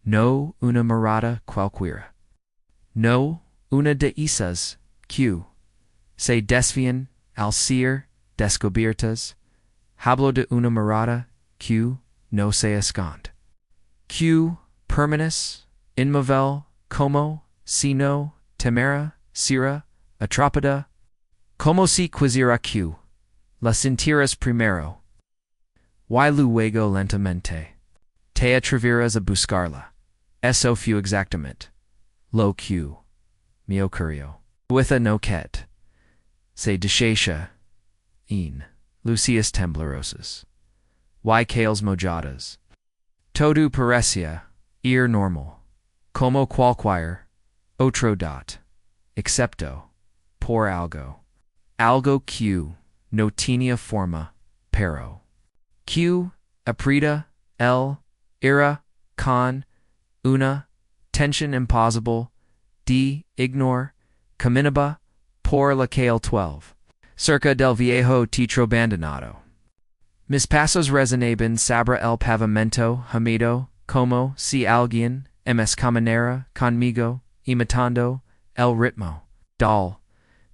no una morada cualquiera. No una de esas, que se desvían al ser descubiertas. Hablo de una morada que no se esconde. Que permanece inmóvil como si no temera sera atrapada. Como si quisiera que la sintieras primero y luego lentamente te atreveras a buscarla. Eso fue exactamente lo que me ocurrió. With a noquet se deshecha en lucias temblorosas y cales mojadas. Todo parecía ir normal, como cualquier otro dot, excepto por algo que no tenía forma, pero que aprieta el era con una tension impossible de ignore, caminaba por la calle 12, cerca del viejo teatro abandonado. Mis pasos resonaban sobre el pavimento húmedo como si alguien caminara conmigo, imitando el ritmo del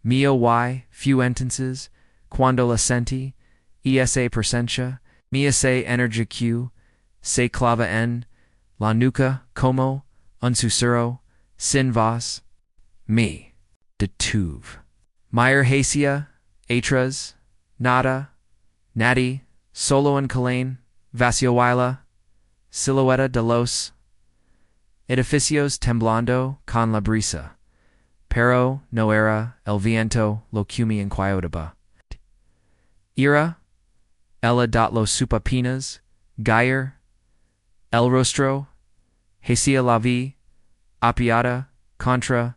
mío y few entonces, cuando la sentí, y esa presencia, mi esa energía que se clava en la nuca como un susurro, sin voz, me detuve. Mi urgencia, atrás, nada, nadie, solo en Calais, vacío silueta de los edificios temblando con la brisa, pero no era el viento lo que me inquietaba. Era ella dot los supapinas, gayer, el rostro, hacia la vi, apiada, contra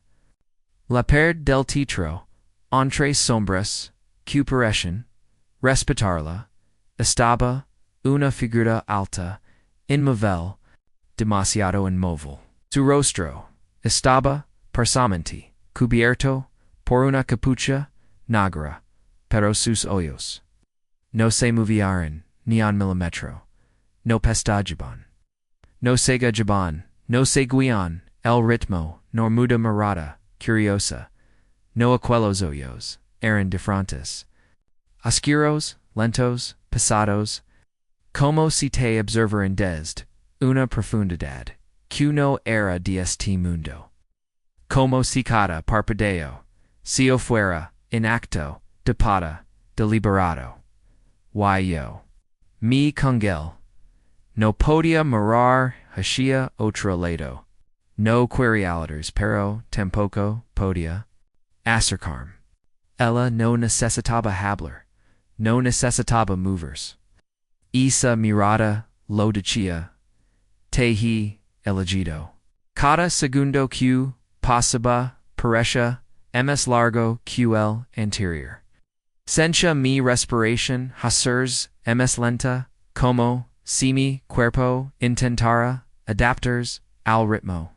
la pared del teatro, entre sombras, que parecen respetarla, estaba una figura alta, inmóvil, demasiado inmóvil. Su rostro estaba parcialmente cubierto por una capucha negra, pero sus ojos no se movían ni un milímetro, no pestañeaban, no se gajaban, no seguían el ritmo, nor muda mirada curiosa, no aquellos ojos eran diferentes, oscuros, lentos, pesados, como si te observaran desde una profundidad que no era de este mundo, como si cada parpadeo, si fuera en acto de pata deliberado. Y yo, mi congel, no podía mirar hacia otro lado, no quería pero tampoco podía acercarme. Ella no necesitaba hablar, no necesitaba moverse. Esa mirada lo decía, te he elegido. Cada segundo que pasaba parecía más largo que el anterior. Sentia mi respiración hacerse más lenta, como si mi cuerpo intentara adaptarse al ritmo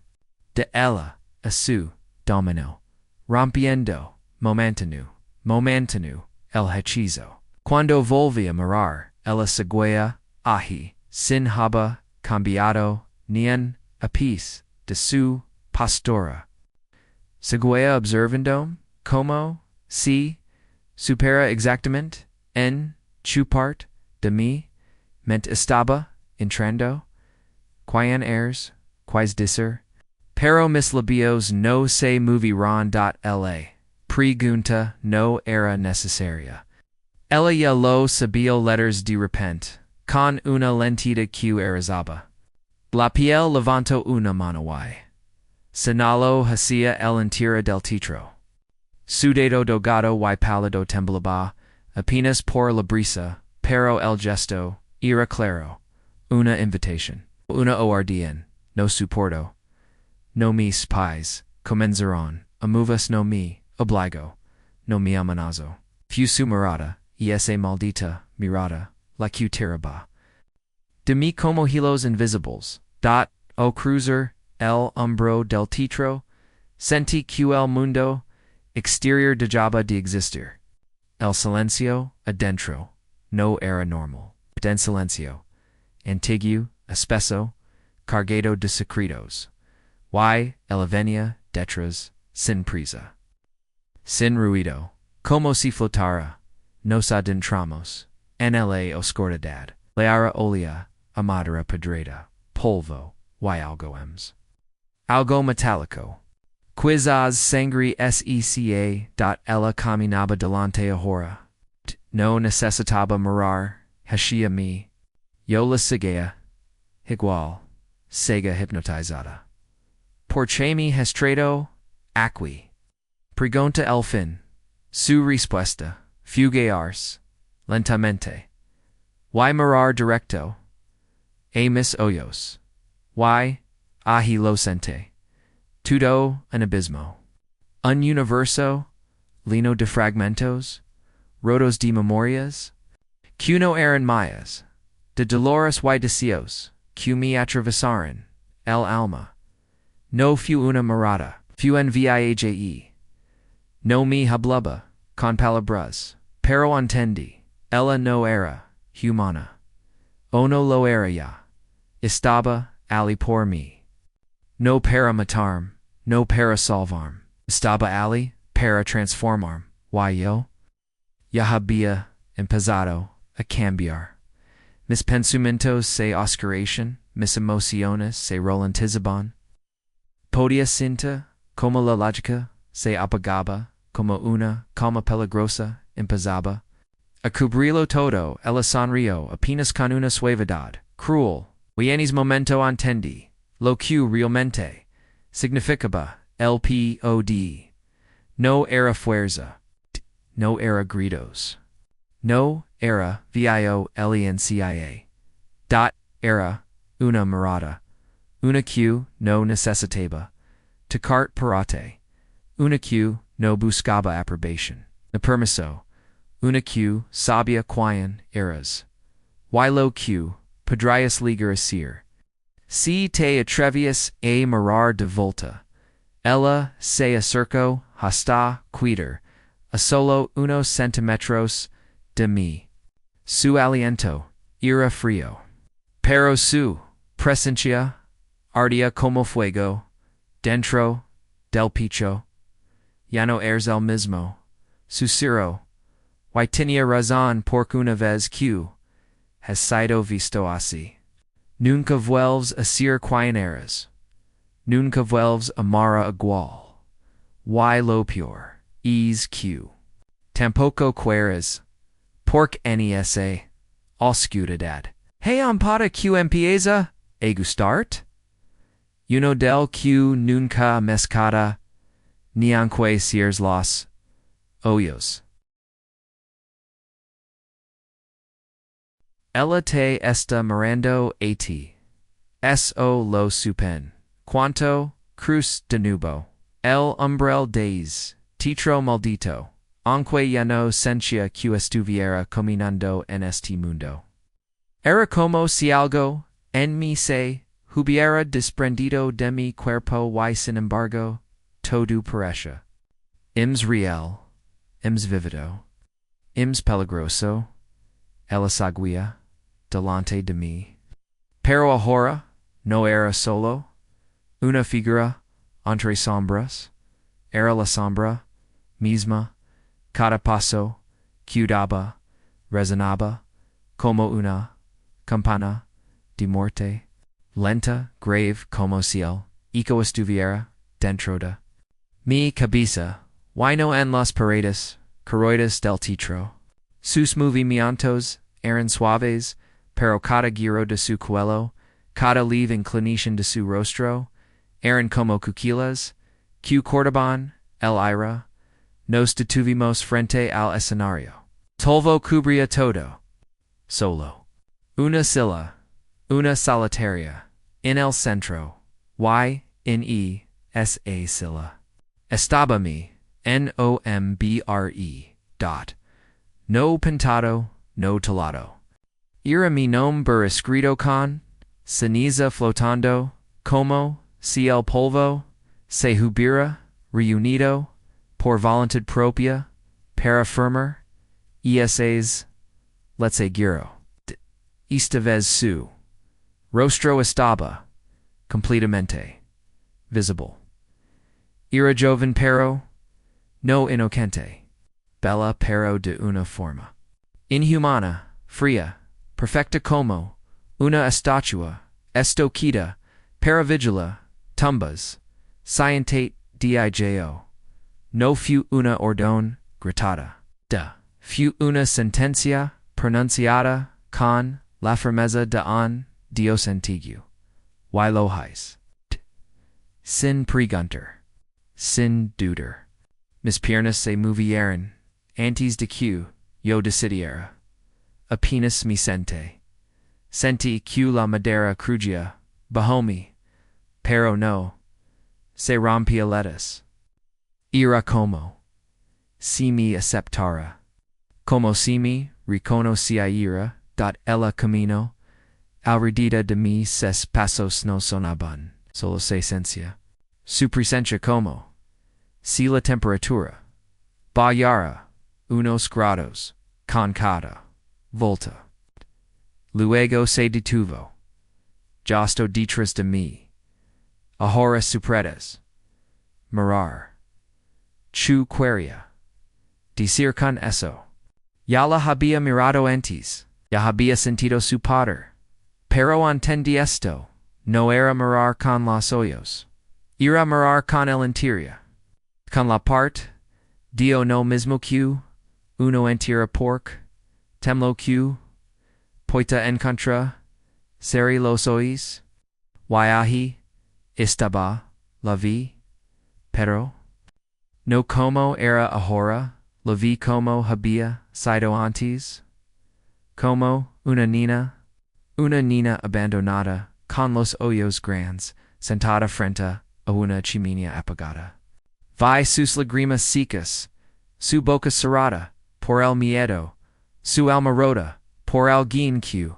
de ella a su dominio, rompiendo momentáneo, el hechizo. Cuando volví a mirar, ella seguía allí, sin haber cambiado ni un ápice de su postura. Seguía observando como si supera exactamente en su parte de mí, ment estaba entrando, quién eres, quis dicer, pero mis labios no se movían. La pregunta no era necesaria. Ella ya lo sabía letters de repente, con una lentida que erizaba. La piel levantó una mano y señaló hacia el interior del teatro. Su dedo delgado y pálido temblaba, apenas por la brisa, pero el gesto era claro, una invitación, una orden, no soporto, no mis pies comenzaron a moverse, no me obligo, no me amenazo. Fue su mirada, y esa maldita mirada, la que tiraba de mí como hilos invisibles. O cruzar el umbro del teatro, sentí que el mundo exterior dejaba de existir. El silencio adentro no era normal. En silencio, antiguo, espeso, cargado de secretos. Y elevenia detrás sin prisa. Sin ruido, como si flotara, nos adentramos, en la oscuridad. Leara olea, amadera pedreda, polvo, y algo ems. Algo metálico. Quizás sangre seca. Ella caminaba delante ahora. No necesitaba mirar, hashia mi. Yo la seguía. Igual, cega hipnotizada. Porque mi hestrado, aquí. Pregunta el fin. Su respuesta, fugares, lentamente. Y mirar directo. A mis ojos. Y, ahi lo sente. Todo un abismo. Un universo, lleno de fragmentos, rotos de memorias, que no eran mayas, de dolores y deseos, que me atravesaron, el alma. No fu una mirada, fu en viaje. No me hablaba, con palabras, pero entendí, ella no era humana. O no lo era ya. Estaba ali por mí. No para matarme, no para salvarme. Estaba ali para transformarme. Y yo? Ya había empezado a cambiar. Mis pensamientos se oscuraron, mis emociones se ralentizaban. Podía sentir como la lógica se apagaba, como una calma peligrosa empezaba a cubrirlo todo. Ella sonrió apenas con una suavidad cruel. Y en ese momento entendí lo que realmente significaba el pod. No era fuerza. No era gritos. No era violencia. Era una mirada. Una que no necesitaba tocar parate. Una que no buscaba aprobación. No permiso. Una que sabía quién eras. Y lo que podrías llegar a ser. Si te atrevías a mirar de volta. Ella se acercó hasta cuidar a solo unos centímetros de mí. Su aliento era frío. Pero su presencia ardía como fuego dentro del pecho. Ya no eres el mismo. Susurró. Y tenía razón porque una vez que has sido visto así. Nunca vuelves a ser quien eres. Nunca vuelves a amar igual. Y lo peor es que tampoco quieres, porque en esa oscuridad. Hey para que empieza a gustarte? Uno del que nunca mezcada, ni aunque cierres los ojos. Ella te está mirando a ti. Eso lo supen. Cuanto cruz de nubo. El umbrel days. Titro maldito. Aunque ya no sentía que estuviera caminando en este mundo. Era como si algo en mí se hubiera desprendido de mi cuerpo y sin embargo, todo perecia. Ims real. Ims vivido. Ims peligroso. Ella seguía delante de mí. Pero ahora no era solo una figura entre sombras. Era la sombra misma. Cada paso que daba resonaba como una campana de muerte. Lenta, grave como si el eco estuviera dentro de mi cabeza. Y no en las paredes corroídas del teatro. Sus movimientos eran suaves, pero cada giro de su cuello, cada leve inclinación de su rostro, eran como cuquillas, que cortaban el aire. Nos detuvimos frente al escenario. Tolvo cubría todo. Solo. Una silla, una solitaria, en el centro, y en esa silla. Estaba mi nombre. No pintado, no talado. Era mi nombre escrito con ceniza flotando, como si el polvo se hubiera reunido por voluntad propia, para firmar, esas, let's say giro. Esta vez su rostro estaba completamente, visible. Ira joven pero, no inocente, bella pero de una forma inhumana, fria, perfecta como, una estatua, estoquida, paravigila, tumbas, scientate dijo, no fu una orden gritada, fu una sentencia pronunciada con la firmeza de un Dios antiguo, y lohis, sin pregunter, sin duder, mis piernas se movieron, antes de que yo decidiera, apenas me sentí que la madera crujía bajo mí, pero no se rompía letras. Era como si me aceptara, como si me reconociera, el camino alrededor de mí ses pasos no sonaban, solo se esencia. Su presencia como si la temperatura bajara unos grados con cada volta. Luego se detuvo, justo detrás de mí. Ahora supredes, mirar. Chu quería decir con eso. Ya la había mirado antes, ya había sentido su poder. Pero entendí esto, no era mirar con los ojos. Era mirar con el interior. Con la parte, dio no mismo que uno entera pork, temlo que, poita encontra, seri los oís, y estaba, la vi, pero, no como era ahora, la vi como había sido antes, como una niña abandonada, con los ojos grandes, sentada frente a una chimenea apagada. Vi sus lágrimas secas, su boca cerrada, por el miedo, su alma rota, por alguien que,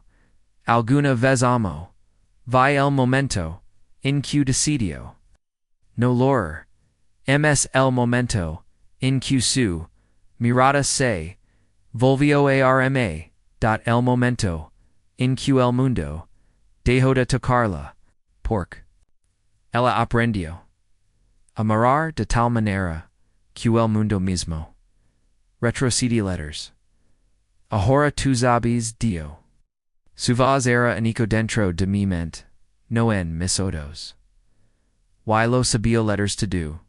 alguna vez amó, vi el momento, en que decidió. No l'horror, es el momento, en que su mirada se volvió arma, el momento, en que el mundo dejó de tocarla, porque ella aprendió a mirar de tal manera que el mundo mismo retrocedió letters. Ahora tú sabes, Dio. Su voz era único dentro de mi mente, no en mis oídos. Y lo sabía letters to do.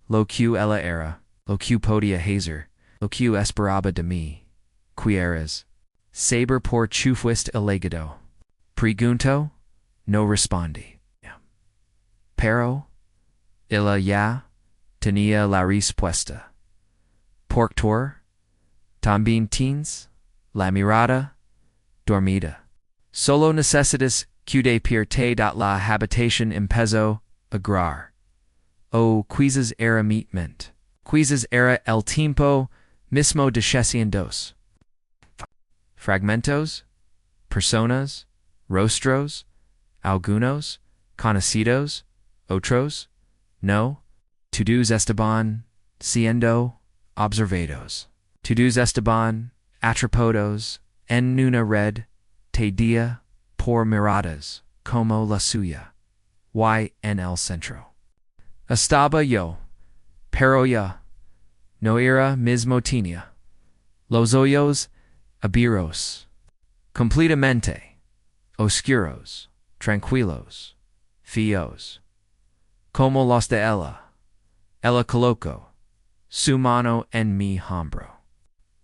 Lo que ella era, lo que podía hacer, lo que esperaba de mí. Quieres saber por qué fuiste elegado. Pregunto, no respondí. Pero ella ya tenía la respuesta. Porque tú también tienes la mirada dormida. Solo necesitas que despiertes de la habitación empezó a grar. Oh, quizás era mi mente. Quizás era el tiempo mismo deshaciéndose. Fragmentos, personas, rostros, algunos, conocidos, otros, no, todos estaban siendo observados. Todos estaban atrapados en una red tedida por miradas como la suya, y en el centro. Estaba yo, pero ya no era mismo tenía los ojos abiertos, completamente oscuros, tranquilos, fíos, como los de ella. Ella colocó su mano en mi hombro.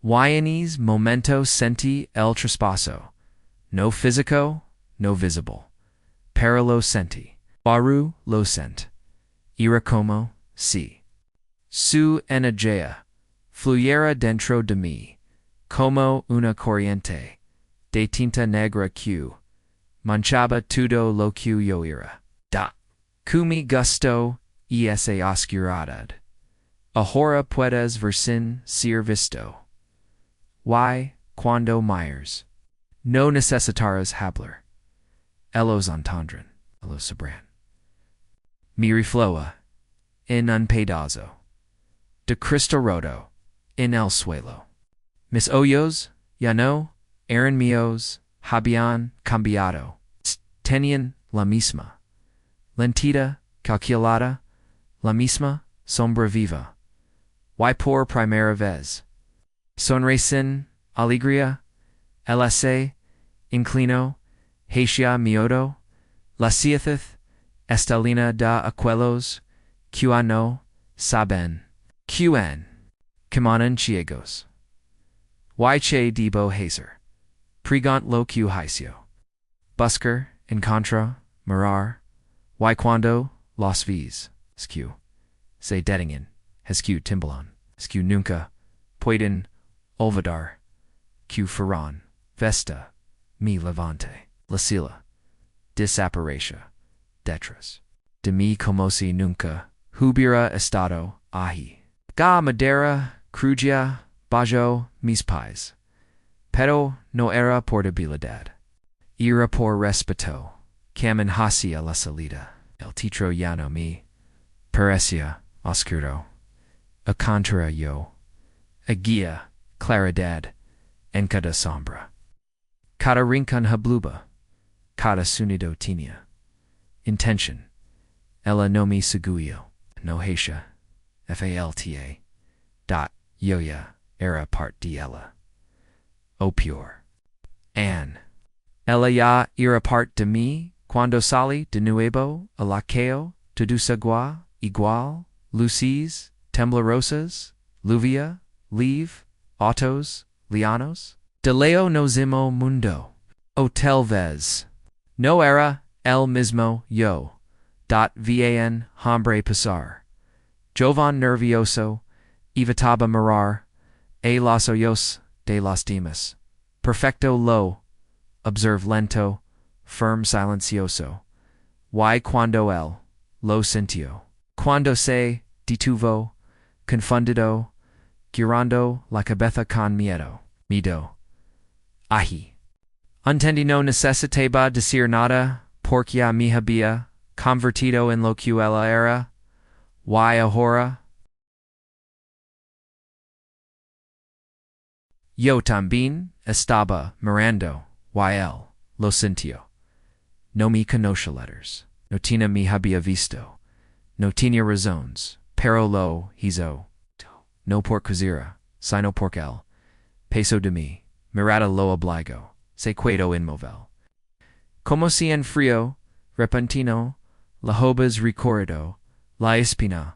Y en ese momento sentí el traspaso, no físico, no visible, pero lo sentí. Baru lo sent. Era como si su energía fluyera dentro de mí, como una corriente de tinta negra que manchaba todo lo que yo era. Que me gustó esa oscuridad. Ahora puedes ver sin ser visto. Y, cuando Myers, no necesitarás hablar. Ellos entendrán, ellos sabrán. Mi refloa, en un pedazo, de cristal roto, en el suelo. Mis ojos, ya no, eran míos, habían cambiado, tenían la misma lentita, calculada, la misma, sombra viva. Y por primera vez. Sonre sin alegría, LSA, inclino, hacia miodo, la ciathith, estalina da aquelos, no, saben, qn, kamanan ciegos. Y che debo hazer. Pregant lo q hicio. Busker, en contra, mirar, y cuando, los vis, skew. Se dettingen, hesque timbalon, skew nunca, pueden, olvidar, q ferran, vesta, mi levante, la sila, disapparatia, detras. De mi comosi nunca, hubira estado, ahi. Ga madera, crugia, bajo, mis pais. Pero no era portabilidad. Era por respeto, camin hacia la salida. El titro llano mi, parecía oscuro. A contra yo, a guía, claridad, en cada sombra. Cada rincon habluba, cada sonido tinea. Intention, ella no me seguio, no hacia, falta, dot, yoya, era part de ella. O pure. An. Ella ya era part de mí, cuando salí de nuevo, a laqueo, tudusagua, igual, luces, temblorosas, luvia, leave, autos, lianos. De leo nozimo mundo. O tal vez. No era, el mismo, yo. Dot van, hombre pasar. Jovan nervioso, evitaba mirar, a los ojos de los demás. Perfecto lo, observe lento, firm silencioso. Y cuando él, lo sintió. Cuando se detuvo, confundido, girando la cabeza con miedo. Mido. Ahi. Entendi no necesitaba decir nada, porque ya me había convertido en lo que ella era. Y ahora. Yo también estaba mirando, y él lo sintió. No me conoce letters, no tiene me había visto, no tenía razones, pero lo hizo. No por quisiera, sino porque él, peso de mí, mirada lo obligo, se quedó inmóvil. Como si en frío, repentino, la hobas recorrido, la espina,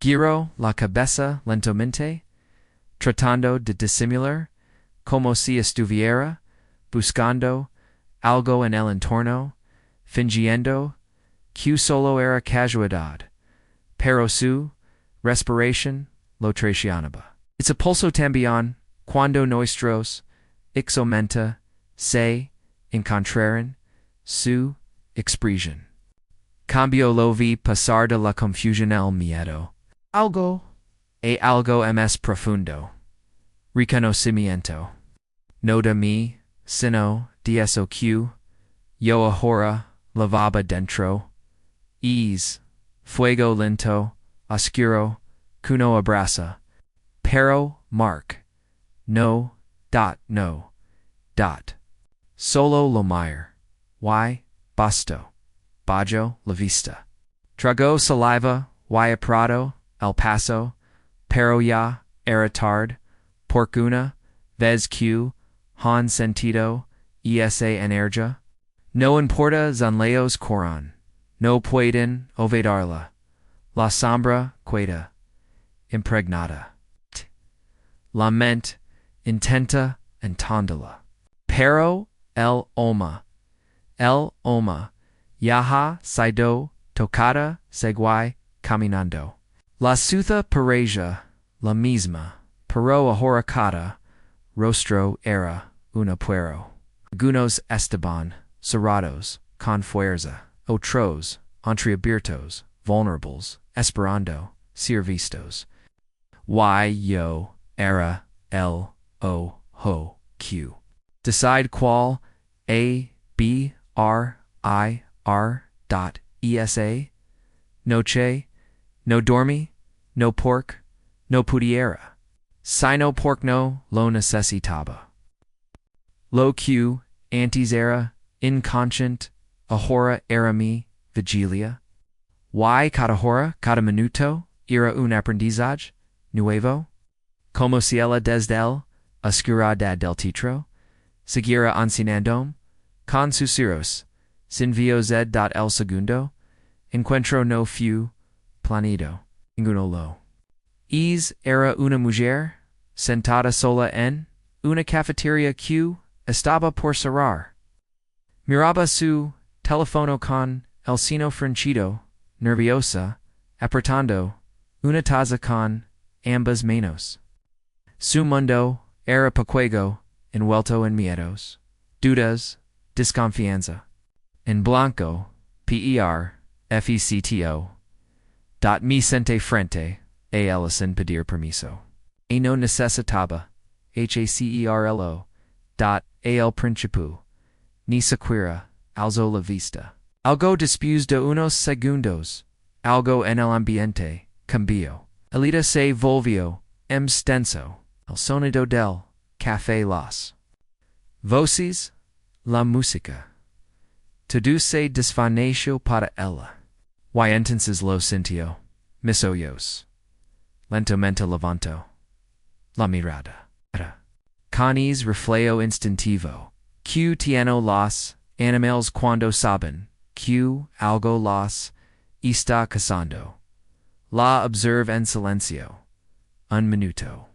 giró la cabeza lentamente, tratando de disimular, como si estuviera, buscando, algo en el entorno, fingiendo, que solo era casualidad, pero su respiration lo traicionaba. It's a pulso también, cuando nuestros, ixomenta, se, encontraron, su, expresión. Cambio lo vi pasar de la confusión al miedo. Algo más profundo. Reconocimiento. No de mí, sino de eso que yo ahora lavaba dentro. Fuego lento, oscuro, cuno abraza. Pero, mark. No, no, Solo lo mire. Y, basto. Bajo, la vista. Trago saliva, y aprado, el paso. Pero ya, era tarde. Porcuna, vez que, han sentido, esa energia. No importa zanleos coran. No pueden olvidarla. La sombra queda. Impregnada. La mente intenta entenderla. Pero el alma, yaha sido tocada segue caminando. La ciudad pareja, la misma, pero ahora cada rostro era una puero. Algunos estaban cerrados, con fuerza, otros entreabiertos, vulnerables, esperando ser vistos. Y yo era el Q. Decide cuál A, B, R, I, R, dot, ESA. Noche, no dormi, no pork, no pudiera. Sino pork no lo necesitaba. Lo Q, antes era, inconscient, ahora era mi, vigilia. Y cada hora, cada minuto, era un aprendizaje nuevo. Como si ella desde el oscuridad del titro siguiera enseñándome con susurros, sin voz el segundo, encuentro no fue planido, ninguno lo. Era una mujer, sentada sola en una cafetería que estaba por cerrar. Miraba su teléfono con el seno fruncido, nerviosa, apretando una taza con ambas manos. Su mundo era pequeño, envuelto en miedos, dudas, desconfianza. En blanco, PER, FECTO, me senté frente a ella sin pedir permiso. Y no necesitaba, HACERLO, al principio, ni siquiera alzó la vista. Algo después de unos segundos, algo en el ambiente cambió. Elita se volvió extenso, el sonido del café, las voces, la música. Todo se desvaneció para ella. Y entonces lo sintió, mis ojos. Lentamente levantó la mirada. Canis reflejo instintivo. Que tiene los animales cuando saben que algo los está cazando. La observe en silencio. Un minuto.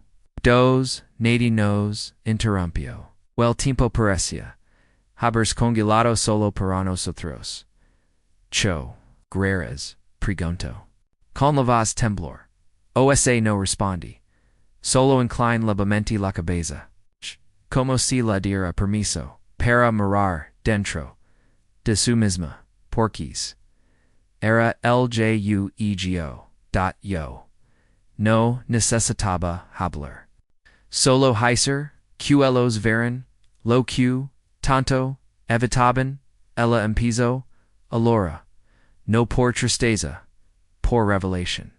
Dos, nadie nos interrumpió. El tiempo parecía haberse congelado solo para nosotros. Cho, Guerreras, pregunto. Con la voz temblor. OSA no respondí. Solo incline levemente la cabeza. Como si la diera permiso para mirar dentro de su misma, porquis. Era el juego. Yo no necesitaba hablar. Solo heiser, que ellos veren, lo que, tanto, evitaban, ella empezó, alora, no por tristeza, por revelación.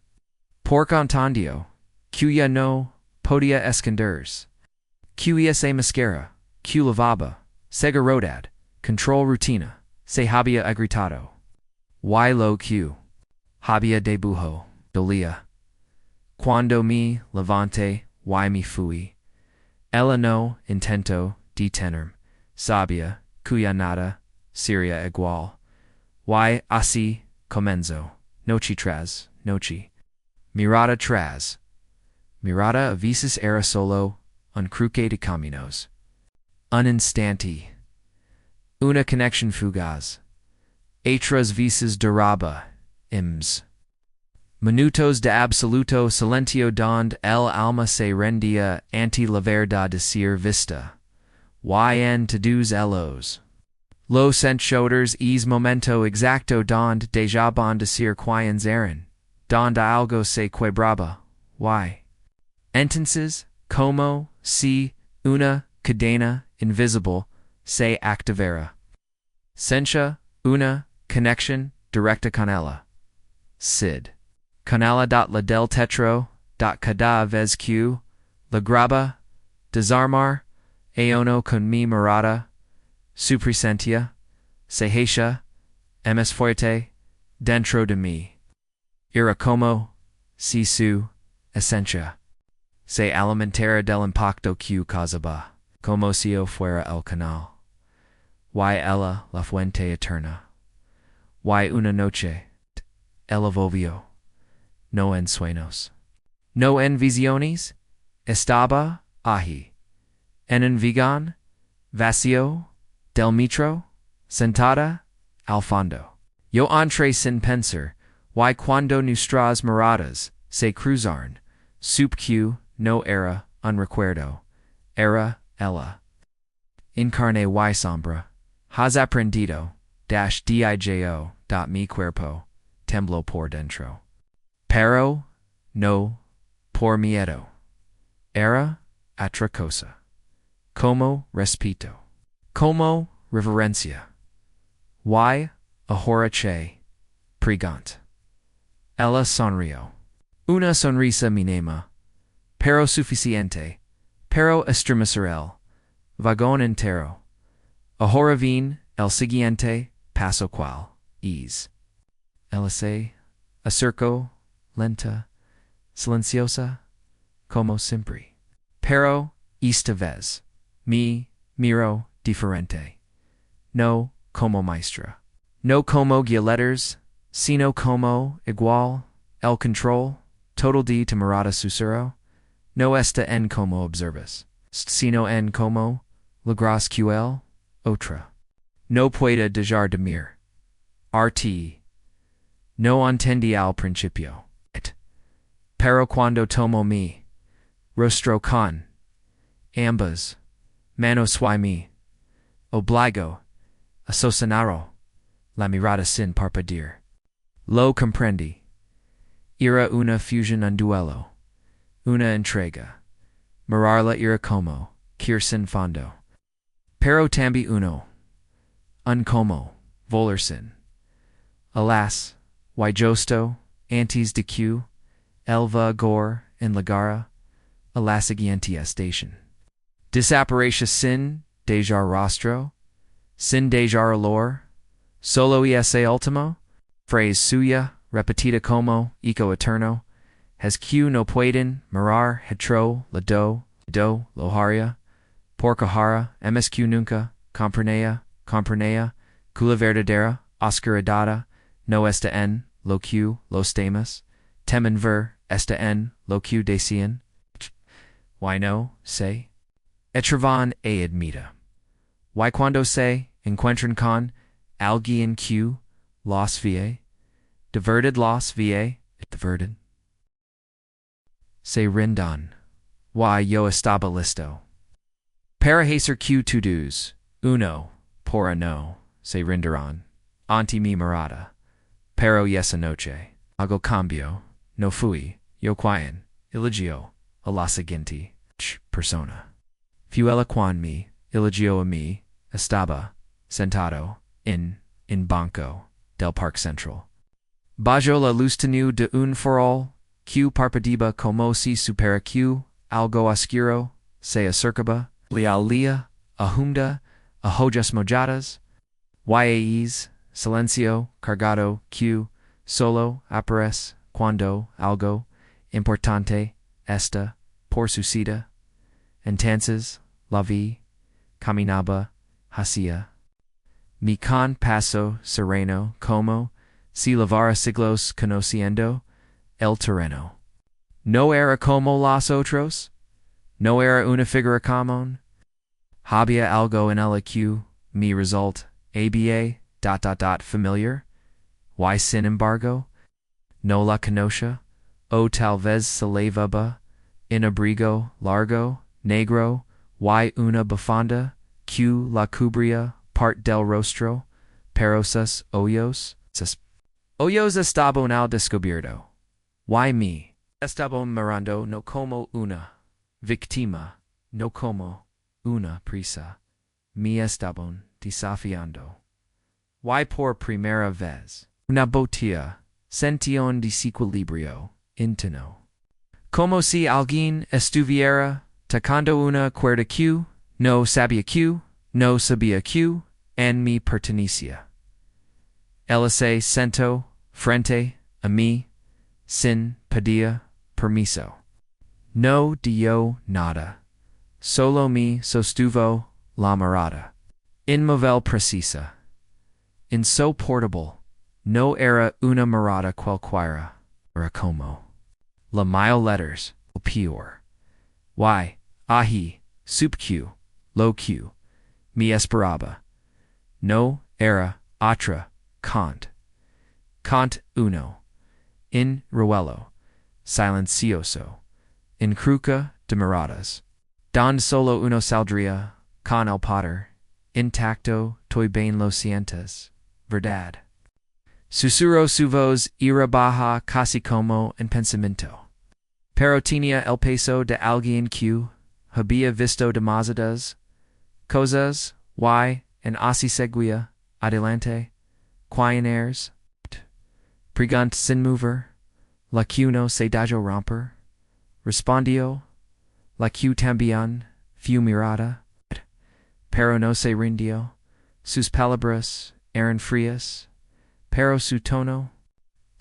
Por contandio, que ya no podía esconderse. Que se mascara, que lavaba, seguridad, control rutina, se había agritado. Y lo que había debujo, dolía. Cuando me levanté, y me fui. Ella no intento detenerme, sabía cuya nada sería igual. Y así comenzó, noche tras noche. Mirada tras mirada, a veces era solo un cruce de caminos. Un instante. Una conexión fugaz. Otras veces duraba minutos de absoluto silencio donde el alma se rendía ante la verdad de ser vista. Y en todos ellos. Los encuentros es momento exacto donde dejaban de ser quienes eran, donde algo se quebraba. Y entonces, como si una cadena invisible se activara. Sencha una conexión directa con ella. Sid. Con ella la del tetro, cada vez que la graba, desarmar, uno con mi mirada, su presencia, se hecha, más fuerte, dentro de mí. Era como si su esencia se alimentara del impacto que causaba, como si fuera el canal. Y ella la fuente eterna. Y una noche, ella volvió, no en sueños, no en visiones, estaba allí, en un vagón vacío del metro, sentada al fondo. Yo entré sin pensar, y cuando nuestras miradas se cruzaron, supe que no era un recuerdo, era ella. En carne y sombra, has aprendido, dijo, mi cuerpo, tembló por dentro. Pero, no, por miedo. Era otra cosa. Como respeto. Como reverencia. Y, ahora che, pregant. Ella sonrió. Una sonrisa mínima, pero suficiente, pero estremecer el vagón entero. Ahora vine el siguiente paso cual es. Ella se acerco, lenta, silenciosa, como siempre. Pero esta vez, mi miro diferente. No como maestra. No como guía letters, sino como igual, el control, total de temerata susuro, no esta en como observas, sino en como, logras QL, otra. No puede dejar de mir. RT. No entendí al principio. Pero cuando tomo mi rostro con ambas manos mi obligo a sostenerlo, la mirada sin parpadear. Lo comprendi. Era una fusión un duelo, una entrega. Mirarla era como, querer sin fondo. Pero tambi uno, un como, voler sin. Alas, why justo, antes de que, elva gore en lagara, a la siguiente station. Desaparecia sin dejar rostro, sin dejar olor, solo y ese último, phrase suya, repetida como, eco eterno, has que no pueden mirar hetro, la do, loharia, por cajara, msq nunca, comprenea, cula verdadera, oscuridad, no esta en, lo que, los temas, temen ver, esta en, lo que decían. Why no, say? Etravan e admita. Why cuando se encuentran con alguien que los vie, diverted los vie, diverted. Se rindan. Why yo estaba listo. Para hacer que to-dos, uno, por no, se rindarán, ante mi mirada. Pero esa noche, hago cambio, no fui, yo quien, eligio, a la siguiente, persona. Fuela quan mi, eligio a mi, estaba, sentado, in banco, del Parque Central. Bajo la luz tenue de un farol, que parpadeba como si supera que, algo oscuro, se acercaba, lealía, ahumda, a hojas mojadas, yaes, silencio, cargado, que, solo, aparece, cuando, algo, importante, esta, por suceda, entonces, la vi, caminaba, hacia. Mi con paso sereno, como, si lavara siglos conociendo, el terreno. No era como los otros? No era una figura común? Había algo en el que, mi result, aba, familiar? Why sin embargo? No la conocía, o tal vez se levaba, in abrigo, largo, negro, y una bufanda, que la cubría, part del rostro, pero sus hoyos estaban al descubierto. Why me? Estaban mirando no como una víctima, no como una presa. Me estaban desafiando. Why por primera vez? Una botella, sentión desequilibrio, interno. Como si alguien estuviera tocando una cuerda que no sabía que en mi pertenecía. Ella se sentó frente a mí, sin pedir permiso. No dio nada, solo me sostuvo la mirada. Inmóvil precisa. Insoportable. No era una mirada cualquiera, era como. La mile letters, o peor. Why, ahi, subq, lo q, mi esperaba. No era otra, Kant. Kant uno. In ruelo, silencioso. In cruca de miradas. Don solo uno saldría, con el poder. Intacto, toy bien lo sientes. Verdad. Susurro su voz ira baja casi como en pensamiento. Pero tenía el peso de alguien que había visto demasiadas cosas, y en así seguía, adelante, quienes, pregant sin mover, la que no se dejó romper, respondió, la que también fu mirada, pero no se rindió, sus palabras eran frías, pero su tono,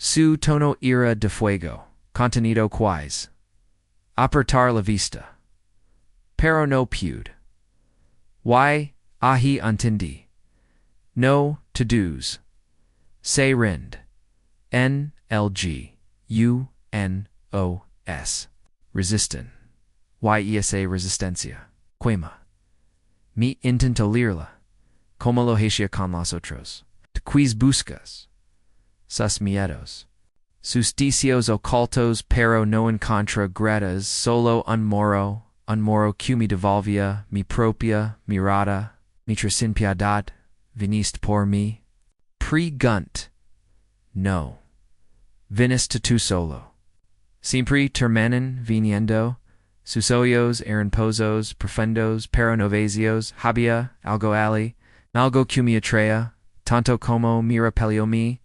Su tono ira de fuego, contenido quais. Apertar la vista. Pero no pude. Y, ahi untindi. No, to-dos. Se rind. N-L-G. U-N-O-S. Resisten. Y-E-S-A resistencia. Quema. Mi intento lirla. Como lo hacia con los otros. Te quis buscas. Sus miedos. Susticios ocultos pero no encontra gretas solo un moro que me devolvia mi propia mirada, mitra sin piedad, viniste por mí. Pregunt. No. Viniste tú solo. Siempre terminan viniendo, sus ojos eran pozos profundos pero novazios, había algo ali, algo que me atraía, tanto como me repelió mi,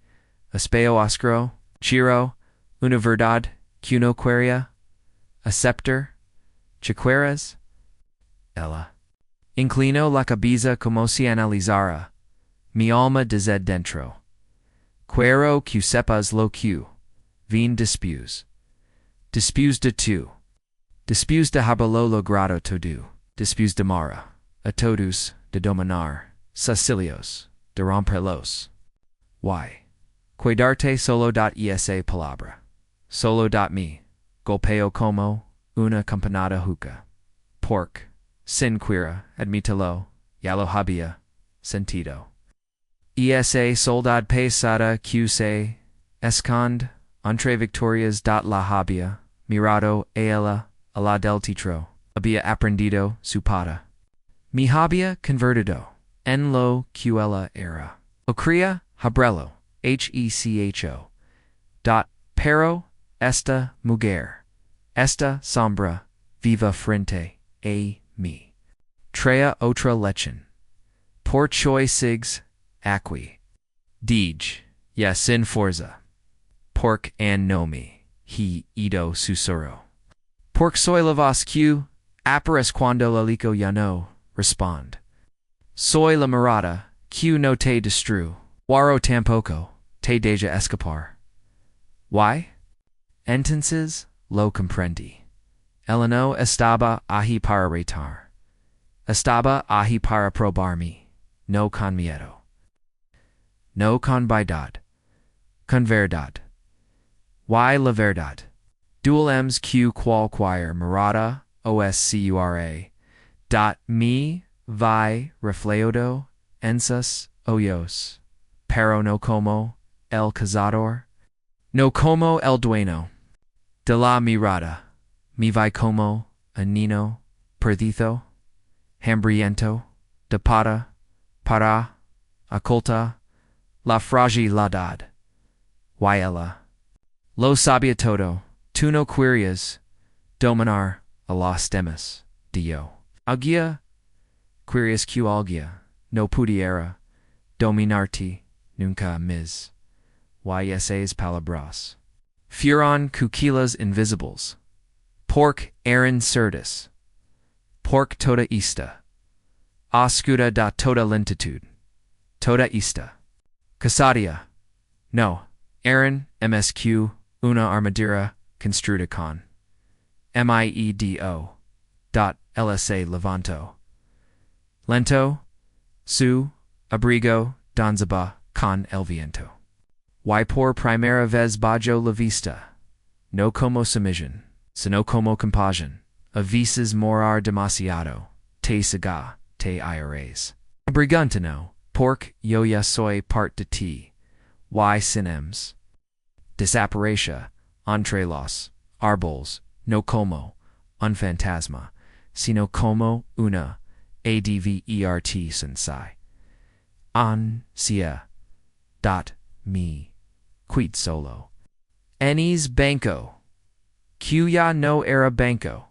espeo oscuro, chiro, una verdad, que no quería, aceptar, chiqueras, ella. Inclino la cabeza como si analizara, mi alma desde dentro. Quiero que sepas lo que, vin dispus. Dispus de tu. Dispus de haberlo logrado todo. Dispus de mara. A todos, de dominar. Sicilios, de romperlos. Y. Quedarte solo esa palabra. Solo me. Golpeo como una campanada juca. Pork. Sin quira, admítelo. Ya lo había sentido. Esa soldad pesada que se esconde entre victorias la había mirado a ella a la del titro. Había aprendido su pata. Mi había convertido en lo que ella era. O cría habrelo. Hecho. Pero esta mujer, esta sombra, viva frente a mí. Trae otra lechen. Por choisigs, aqui. Dij, ya sin forza. Pork an nomi, he ido susuro. Pork soy la voz que, apares cuando la lico ya no, respond. Soy la mirada, que no te destru. Waro tampoco, te deja escapar. Why? Entonces, lo comprendi. El no estaba ahi para retar. Estaba ahi para probarme, no con miedo. No con piedad. Con verdad. Why la verdad? Dual M's Q qualquire mirada oscura. Me vi reflejo en sus ojos. Pero no como el cazador. No como el dueño. De la mirada. Me vi como a niño perdido. Hambriento. De para oculta la fragilidad. Y ella. Lo sabía todo. Tú no querías dominar a los demás. Dio. Alguia. Querías que alguia no pudiera dominarte nunca mis. Y esas palabras. Fueron cuquillas invisibles. Pork eran cerdas. Pork toda esta. Oscura da toda lentitud. Toda esta. Casadia. No. Eran MSQ. Una armadura construida con. Miedo. LSA levanto. Lento. Su. Abrigo. Danzaba. Con el viento. Y por primera vez bajo la vista. No como sumisión, sino como compasión. A veces morar demasiado. Te cega, te ires. Brigantino, pork yo ya soy part de ti. Y sinems. Desaparecia, entre los árboles, no como un fantasma, sino como una advert sensai. Ansia. Me. Quid solo. Enis banco. Cuya no era banco.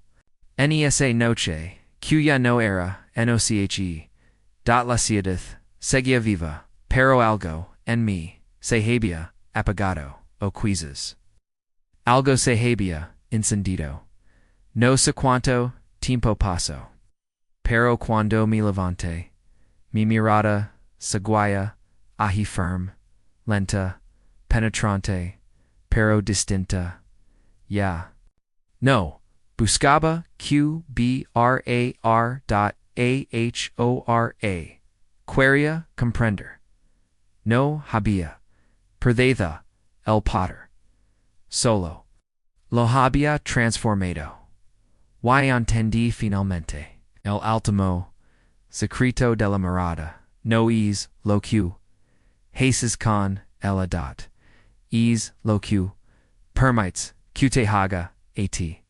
Nesa noche. Cuya no era. Noche. La ciudad. Seguía viva. Pero algo. En mí. Se había. Apagado. O quizás. Algo se había. Encendido. No sé cuánto. Tiempo pasó. Pero cuando me levante. Mi mirada. Seguía. Ahi firm. Lenta. Penetrante. pero distinta, ya. No, buscaba QBRAR.AHORA. Quería comprender. No había. Perdida, el poder. Solo. Lo había transformado. Y entendí finalmente. El último secreto de la mirada. No es lo que haces con el edad. Es lo que permites que te haga a ti.